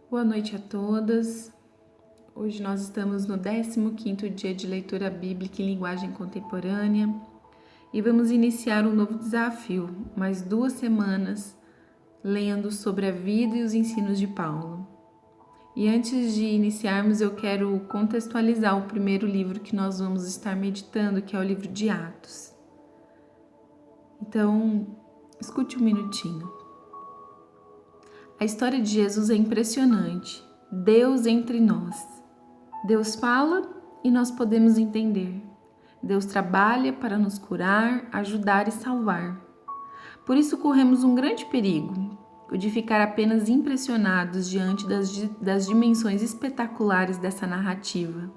Boa noite a todas. Hoje nós estamos no 15º dia de leitura bíblica em linguagem contemporânea e vamos iniciar um novo desafio, mais 2 semanas lendo sobre a vida e os ensinos de Paulo. E antes de iniciarmos, eu quero contextualizar o primeiro livro que nós vamos estar meditando, que é o livro de Atos. Então, escute um minutinho. A história de Jesus é impressionante. Deus entre nós. Deus fala e nós podemos entender. Deus trabalha para nos curar, ajudar e salvar. Por isso corremos um grande perigo, o de ficar apenas impressionados diante das dimensões espetaculares dessa narrativa,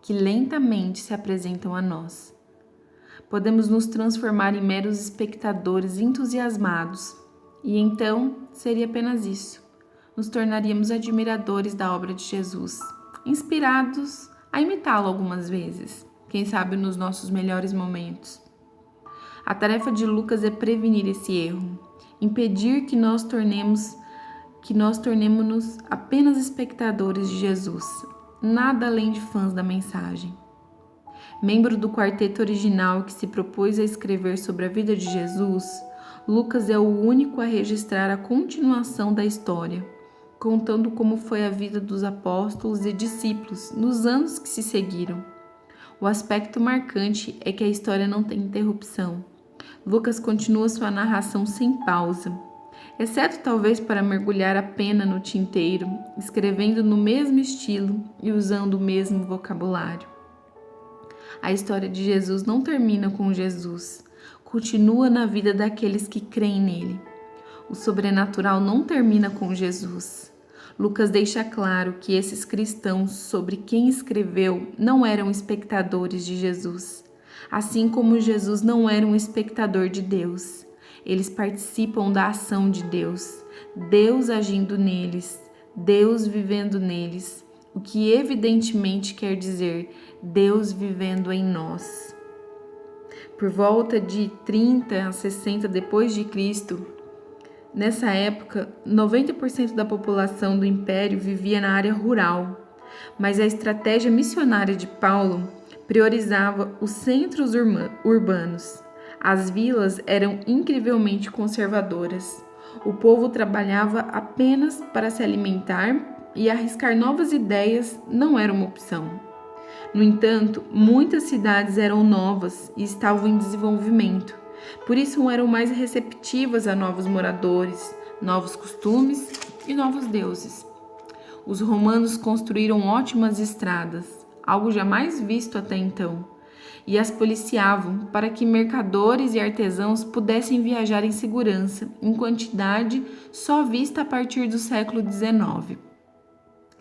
que lentamente se apresentam a nós. Podemos nos transformar em meros espectadores entusiasmados, e então seria apenas isso. Nos tornaríamos admiradores da obra de Jesus, inspirados a imitá-lo algumas vezes, quem sabe nos nossos melhores momentos. A tarefa de Lucas é prevenir esse erro, impedir que nós tornemos-nos apenas espectadores de Jesus, nada além de fãs da mensagem. Membro do quarteto original que se propôs a escrever sobre a vida de Jesus, Lucas é o único a registrar a continuação da história, contando como foi a vida dos apóstolos e discípulos nos anos que se seguiram. O aspecto marcante é que a história não tem interrupção. Lucas continua sua narração sem pausa, exceto talvez para mergulhar a pena no tinteiro, escrevendo no mesmo estilo e usando o mesmo vocabulário. A história de Jesus não termina com Jesus, continua na vida daqueles que creem nele. O sobrenatural não termina com Jesus. Lucas deixa claro que esses cristãos sobre quem escreveu não eram espectadores de Jesus, assim como Jesus não era um espectador de Deus. Eles participam da ação de Deus, Deus agindo neles, Deus vivendo neles, o que evidentemente quer dizer Deus vivendo em nós. Por volta de 30 a 60 depois de Cristo, nessa época, 90% da população do império vivia na área rural, mas a estratégia missionária de Paulo priorizava os centros urbanos. As vilas eram incrivelmente conservadoras. O povo trabalhava apenas para se alimentar e arriscar novas ideias não era uma opção. No entanto, muitas cidades eram novas e estavam em desenvolvimento. Por isso eram mais receptivas a novos moradores, novos costumes e novos deuses. Os romanos construíram ótimas estradas, algo jamais visto até então, e as policiavam para que mercadores e artesãos pudessem viajar em segurança, em quantidade só vista a partir do século XIX.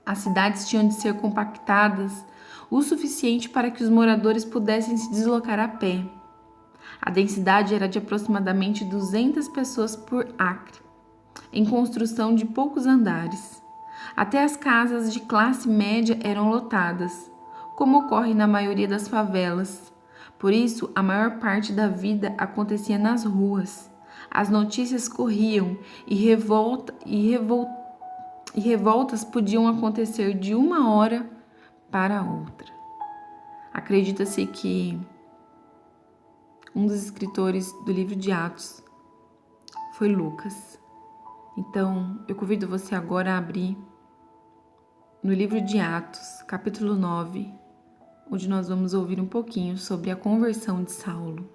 As cidades tinham de ser compactadas o suficiente para que os moradores pudessem se deslocar a pé. A densidade era de aproximadamente 200 pessoas por acre, em construção de poucos andares. Até as casas de classe média eram lotadas, como ocorre na maioria das favelas. Por isso, a maior parte da vida acontecia nas ruas. As notícias corriam e revoltas podiam acontecer de uma hora para outra. Acredita-se que um dos escritores do livro de Atos foi Lucas. Então, eu convido você agora a abrir no livro de Atos, capítulo 9, onde nós vamos ouvir um pouquinho sobre a conversão de Saulo.